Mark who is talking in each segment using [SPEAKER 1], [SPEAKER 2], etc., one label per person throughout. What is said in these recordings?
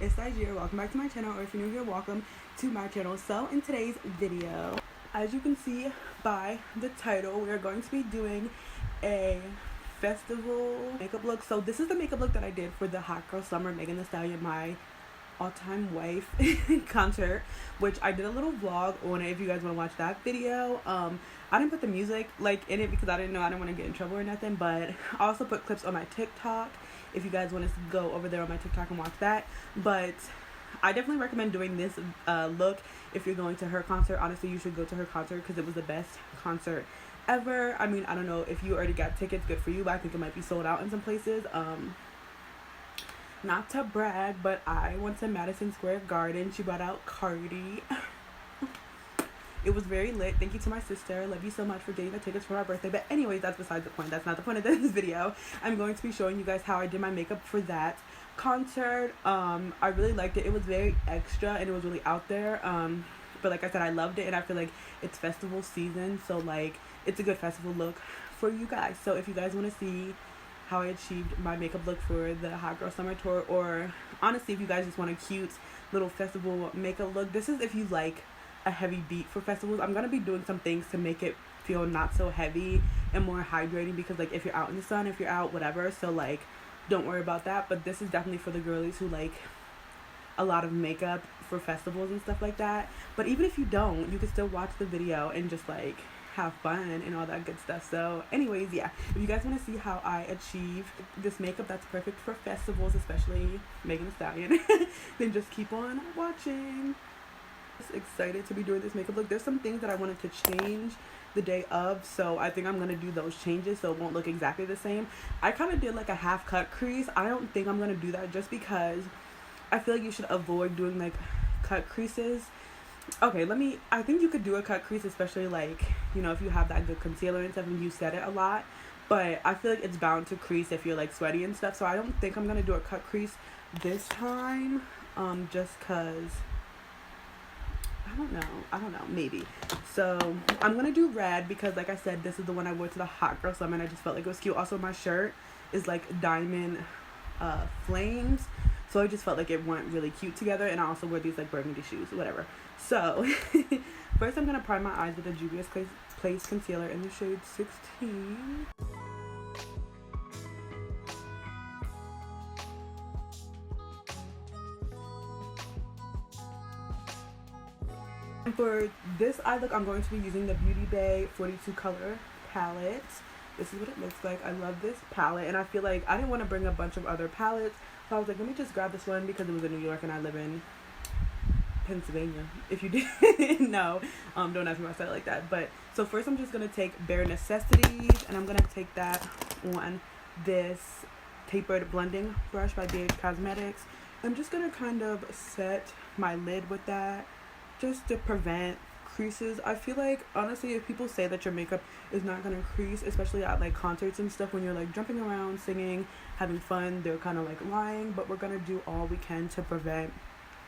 [SPEAKER 1] it's Nigeria. Welcome back to my channel, or if you're new here, welcome to my channel. So in today's video, as you can see by the title, we are going to be doing a festival makeup look. So this is the makeup look that I did for the Hot Girl Summer Megan Thee Stallion, my all-time wife concert, which I did a little vlog on it if you guys want to watch that video. I didn't put the music in it because I didn't want to get in trouble or nothing, but I also put clips on my TikTok if you guys want to go over there on my TikTok and watch that. But I definitely recommend doing this look if you're going to her concert. Honestly, you should go to her concert because it was the best concert ever. I mean, I don't know if you already got tickets, good for you, but I think it might be sold out in some places. Not to brag, but I went to Madison Square Garden. She brought out Cardi. It was very lit. Thank you to my sister. Love you so much for getting the tickets for my birthday. But anyways, that's besides the point. That's not the point of this video. I'm going to be showing you guys how I did my makeup for that concert. I really liked it. It was very extra and it was really out there. But like I said, I loved it, and I feel like it's festival season, so like it's a good festival look for you guys. So if you guys want to see how I achieved my makeup look for the Hot Girl Summer Tour, or honestly if you guys just want a cute little festival makeup look, this is if you like a heavy beat for festivals. I'm gonna be doing some things to make it feel not so heavy and more hydrating, because like if you're out in the sun, if you're out whatever, so like don't worry about that. But this is definitely for the girlies who like a lot of makeup for festivals and stuff like that. But even if you don't, you can still watch the video and just like have fun and all that good stuff. So anyways, yeah, if you guys want to see how I achieve this makeup that's perfect for festivals, especially Megan Thee Stallion, then just keep on watching. I'm excited to be doing this makeup look. There's some things that I wanted to change the day of, so I think I'm gonna do those changes so it won't look exactly the same. I kind of did like a half cut crease. I don't think I'm gonna do that just because I feel like you should avoid doing like cut creases. Okay, I think you could do a cut crease, especially like, you know, if you have that good concealer and stuff and you set it a lot, but I feel like it's bound to crease if you're like sweaty and stuff. So I don't think I'm gonna do a cut crease this time, just cause I don't know, maybe. So I'm gonna do red because like I said, this is the one I wore to the Hot Girl Summer and I just felt like it was cute. Also my shirt is like diamond flames, so I just felt like it went really cute together. And I also wear these like burgundy shoes, whatever. So first I'm gonna prime my eyes with a Juvia's Place concealer in the shade 16. And for this eye look, I'm going to be using the Beauty Bay 42 color palette. This is what it looks like. I love this palette, and I feel like I didn't want to bring a bunch of other palettes, so I was like, let me just grab this one because it was in New York and I live in Pennsylvania. If you didn't know, don't ask me why I said it like that. But so first I'm just going to take Bare Necessities, and I'm going to take that on this tapered blending brush by BH Cosmetics. I'm just going to kind of set my lid with that, just to prevent creases. I feel like honestly, if people say that your makeup is not gonna crease, especially at like concerts and stuff, when you're like jumping around, singing, having fun, they're kind of like lying. But we're gonna do all we can to prevent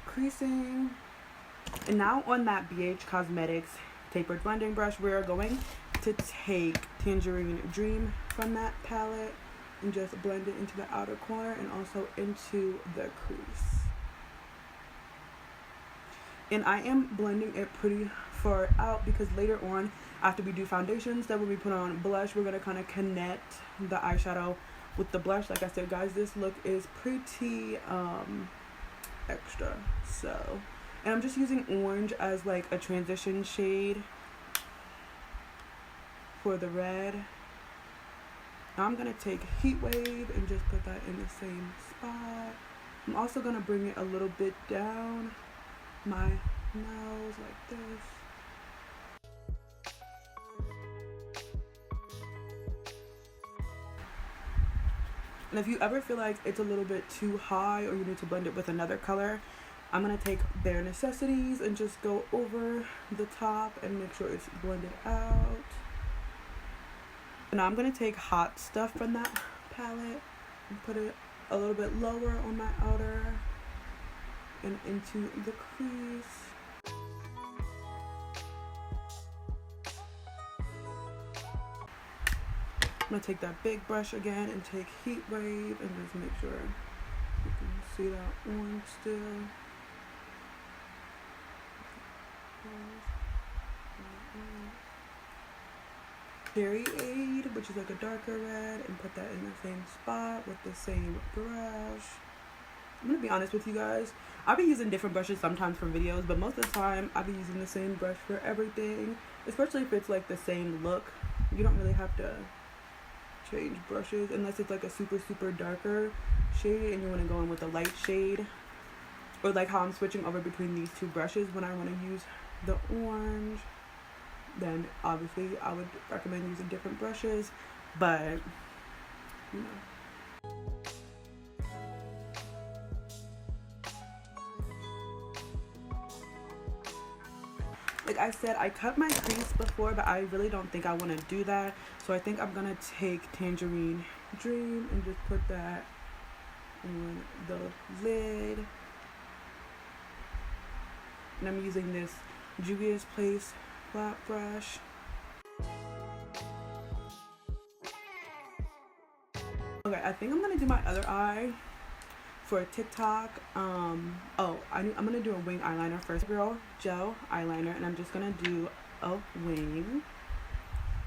[SPEAKER 1] creasing. And now on that BH Cosmetics tapered blending brush, we're going to take Tangerine Dream from that palette and just blend it into the outer corner and also into the crease. And I am blending it pretty far out because later on, after we do foundations, then when we put on blush, we're going to kind of connect the eyeshadow with the blush. Like I said, guys, this look is pretty extra. So, and I'm just using orange as like a transition shade for the red. Now I'm going to take Heat Wave and just put that in the same spot. I'm also going to bring it a little bit down my nose like this. And if you ever feel like it's a little bit too high or you need to blend it with another color, I'm going to take Bare Necessities and just go over the top and make sure it's blended out. And now I'm going to take Hot Stuff from that palette and put it a little bit lower on my outer and into the crease. I'm gonna take that big brush again and take Heat Wave and just make sure you can See that orange still? Cherry Aid, which is like a darker red, and put that in the same spot with the same brush. I'm gonna be honest with you guys, I'll be using different brushes sometimes for videos, but most of the time I'll be using the same brush for everything, especially if it's like the same look. You don't really have to change brushes unless it's like a super darker shade and you want to go in with a light shade, or like how I'm switching over between these two brushes when I want to use the orange. Then obviously I would recommend using different brushes, but you know. Like I said, I cut my crease before, but I really don't think I want to do that. So I think I'm gonna take Tangerine Dream and just put that on the lid. And I'm using this Juvia's Place flat brush. Okay, I think I'm gonna do my other eye for TikTok. I'm gonna do a wing eyeliner first. Girl gel eyeliner, and I'm just gonna do a wing.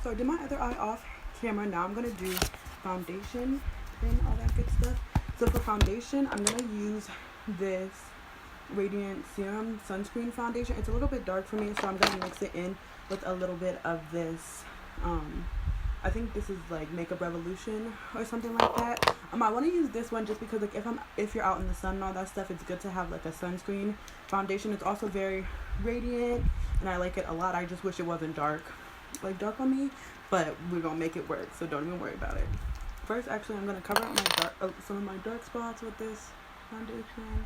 [SPEAKER 1] So I did my other eye off camera. Now I'm gonna do foundation and all that good stuff. So for foundation, I'm gonna use this Radiant Serum Sunscreen Foundation. It's a little bit dark for me, so I'm gonna mix it in with a little bit of this. I think this is like Makeup Revolution or something like that. I want to use this one just because like if you're out in the sun and all that stuff, it's good to have like a sunscreen foundation. It's also very radiant and I like it a lot. I just wish it wasn't dark on me, but we're gonna make it work, so don't even worry about it. First, actually, I'm gonna cover up some of my dark spots with this foundation.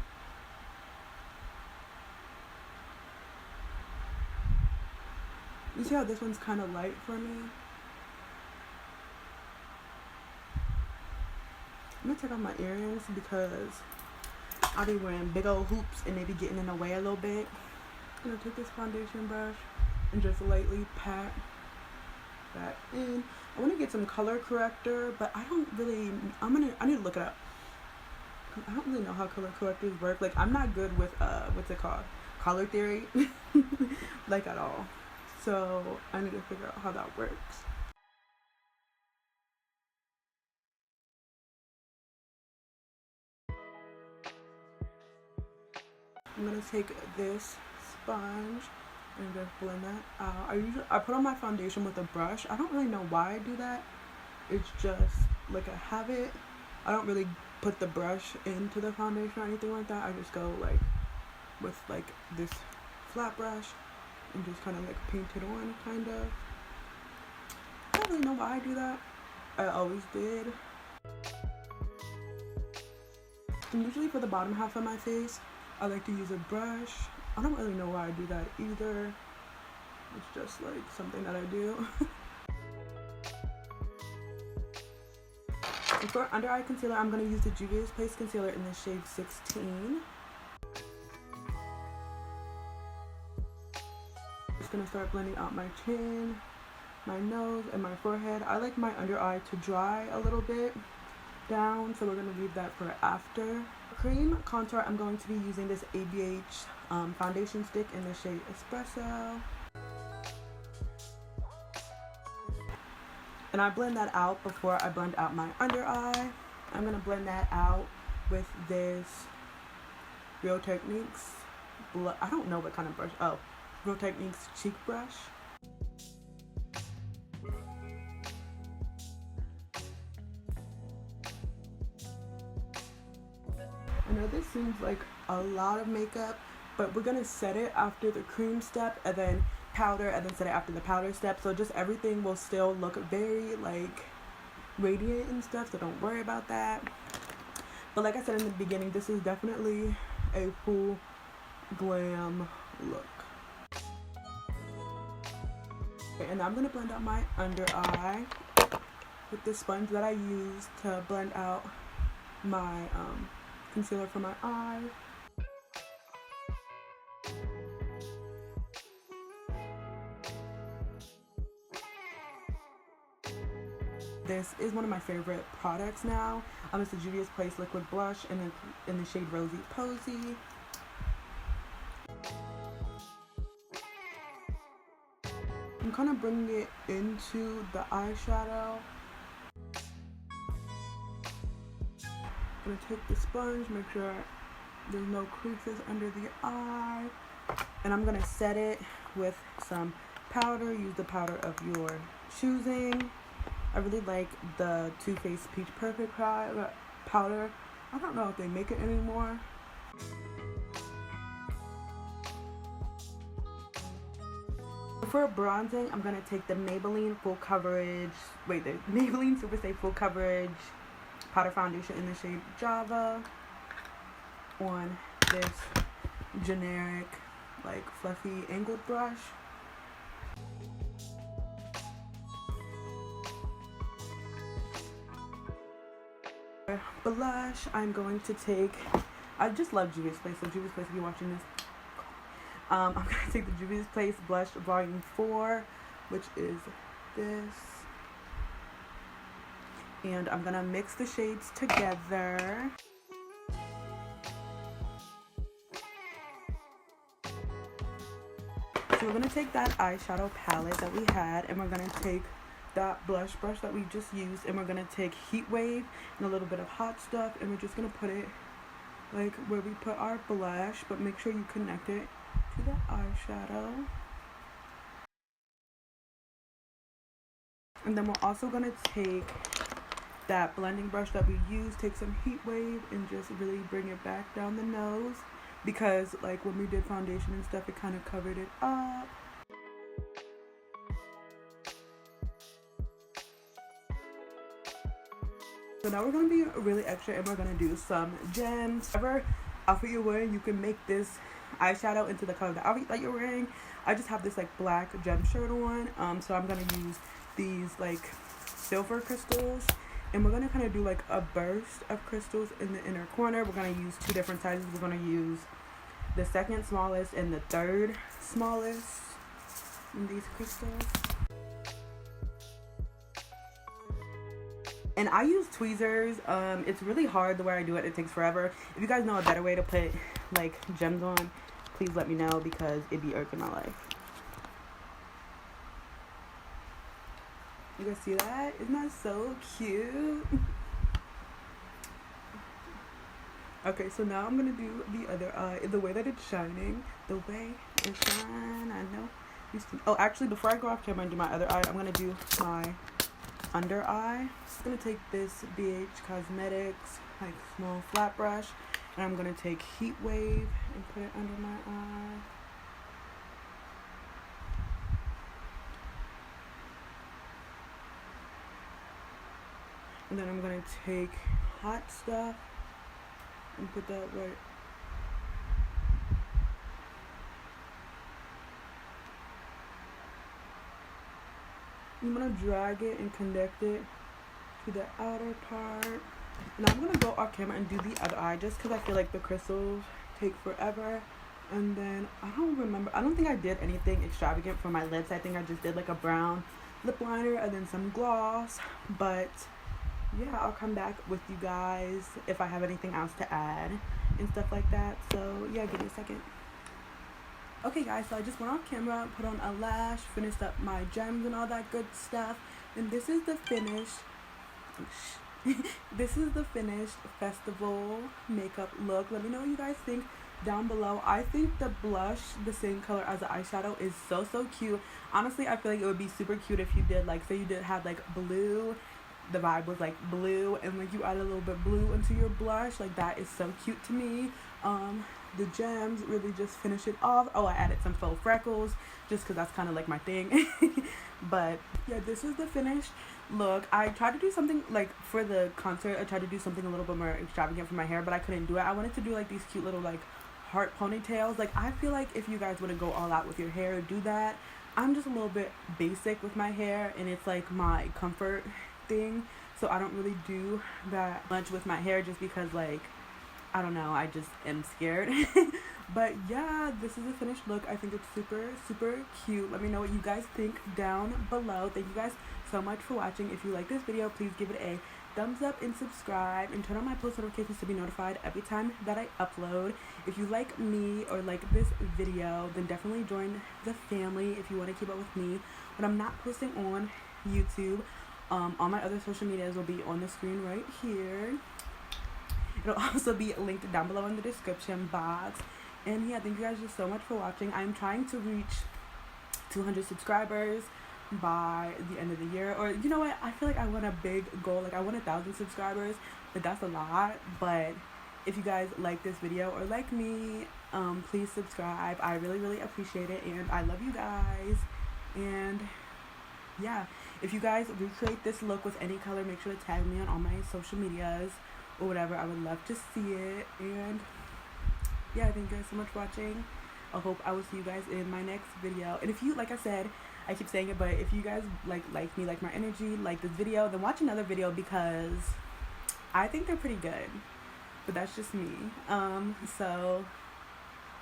[SPEAKER 1] You see how this one's kind of light for me? I'm gonna take off my earrings because I'll be wearing big old hoops and they be getting in the way a little bit. I'm gonna take this foundation brush and just lightly pat that in. I want to get some color corrector, but I don't really, I need to look it up. I don't really know how color correctors work. Like, I'm not good with, what's it called? Color theory, like at all. So I need to figure out how that works. I'm gonna take this sponge and just blend that out. I put on my foundation with a brush. I don't really know why I do that. It's just like a habit. I don't really put the brush into the foundation or anything like that. I just go like with like this flat brush and just kind of like paint it on, kind of. I don't really know why I do that. I always did. And usually for the bottom half of my face, I like to use a brush. I don't really know why I do that either. It's just like something that I do. And for under eye concealer, I'm going to use the Juvia's Place concealer in the shade 16. Just going to start blending out my chin, my nose, and my forehead. I like my under eye to dry a little bit down, so we're going to leave that for after. Cream contour, I'm going to be using this ABH foundation stick in the shade Espresso. And I blend that out before I blend out my under eye. I'm going to blend that out with this Real Techniques, I don't know what kind of brush, Real Techniques cheek brush. I know this seems like a lot of makeup, but we're gonna set it after the cream step and then powder and then set it after the powder step, so just everything will still look very like radiant and stuff, so don't worry about that. But like I said in the beginning, this is definitely a full glam look. Okay, and I'm gonna blend out my under eye with the sponge that I used to blend out my concealer for my eye. This is one of my favorite products now. It's the Juvia's Place Liquid Blush in the shade Rosy Posy. I'm kind of bringing it into the eyeshadow. I'm going to take the sponge, make sure there's no creases under the eye. And I'm going to set it with some powder. Use the powder of your choosing. I really like the Too Faced Peach Perfect powder. I don't know if they make it anymore. For bronzing, I'm going to take the Maybelline Maybelline Super Stay Full Coverage Powder Foundation in the shade Java on this generic, like, fluffy angled brush. Blush, I'm going to take, I just love Juvia's Place, so Juvia's Place, if you're watching this, I'm going to take the Juvia's Place Blush Volume 4, which is this, and I'm going to mix the shades together. So we're going to take that eyeshadow palette that we had, and we're going to take that blush brush that we just used, and we're going to take Heat Wave and a little bit of Hot Stuff, and we're just going to put it like where we put our blush, but make sure you connect it to the eyeshadow. And then we're also going to take that blending brush that we used, take some Heat Wave, and just really bring it back down the nose, because like when we did foundation and stuff, it kind of covered it up. So now we're going to be really extra, and we're going to do some gems. Whatever outfit you're wearing, you can make this eyeshadow into the color of the outfit that you're wearing. I just have this like black gem shirt on, so I'm going to use these like silver crystals, and we're going to kind of do like a burst of crystals in the inner corner. We're going to use two different sizes. We're going to use the second smallest and the third smallest in these crystals. And I use tweezers. It's really hard the way I do it. It takes forever. If you guys know a better way to put like gems on, please let me know, because it'd be irking my life. You guys see that? Isn't that so cute? Okay, so now I'm gonna do the other eye. The way that it's shining, the way it's shine, I know. Oh, actually, before I go off camera and do my other eye, I'm gonna do my under eye. I'm gonna take this BH Cosmetics like small flat brush, and I'm gonna take Heat Wave and put it under my eye. And then I'm gonna take Hot Stuff and put that right. I'm gonna drag it and connect it to the outer part. And I'm gonna go off camera and do the other eye, just because I feel like the crystals take forever. And then I don't think I did anything extravagant for my lips. I think I just did like a brown lip liner and then some gloss. But yeah, I'll come back with you guys if I have anything else to add and stuff like that. So yeah, give me a second. Okay guys, so I just went off camera, put on a lash, finished up my gems and all that good stuff, and this is the finished this is the finished festival makeup look. Let me know what you guys think down below. I think the blush, the same color as the eyeshadow, is so cute. Honestly, I feel like it would be super cute if you did, like, say you did have like blue, the vibe was like blue, and like you add a little bit blue into your blush. Like, that is so cute to me. The gems really just finish it off. Oh, I added some faux freckles just because that's kind of like my thing. But yeah, this is the finished look. I tried to do something like for the concert. I tried to do something a little bit more extravagant for my hair, but I couldn't do it. I wanted to do like these cute little like heart ponytails. Like, I feel like if you guys want to go all out with your hair, do that. I'm just a little bit basic with my hair, and it's like my comfort thing, so I don't really do that much with my hair just because, like, I don't know, I just am scared. But yeah, this is the finished look. I think it's super cute. Let me know what you guys think down below. Thank you guys so much for watching. If you like this video, please give it a thumbs up and subscribe, and turn on my post notifications to be notified every time that I upload. If you like me or like this video, then definitely join the family if you want to keep up with me when I'm not posting on YouTube. All my other social medias will be on the screen right here. It'll also be linked down below in the description box. And yeah, thank you guys just so much for watching. I'm trying to reach 200 subscribers by the end of the year. Or you know what, I feel like I want a big goal. Like I want 1,000 subscribers, but that's a lot. But if you guys like this video or like me, please subscribe. I really appreciate it, and I love you guys. And yeah, if you guys recreate this look with any color, make sure to tag me on all my social medias or whatever. I would love to see it. And yeah, thank you guys so much for watching. I hope I will see you guys in my next video. And if you, like I said, I keep saying it, but if you guys like me, like my energy, like this video, then watch another video, because I think they're pretty good. But that's just me. So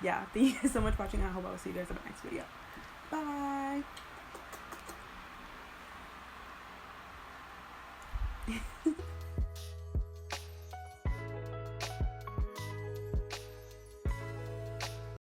[SPEAKER 1] yeah, thank you guys so much for watching. I hope I will see you guys in my next video. Bye.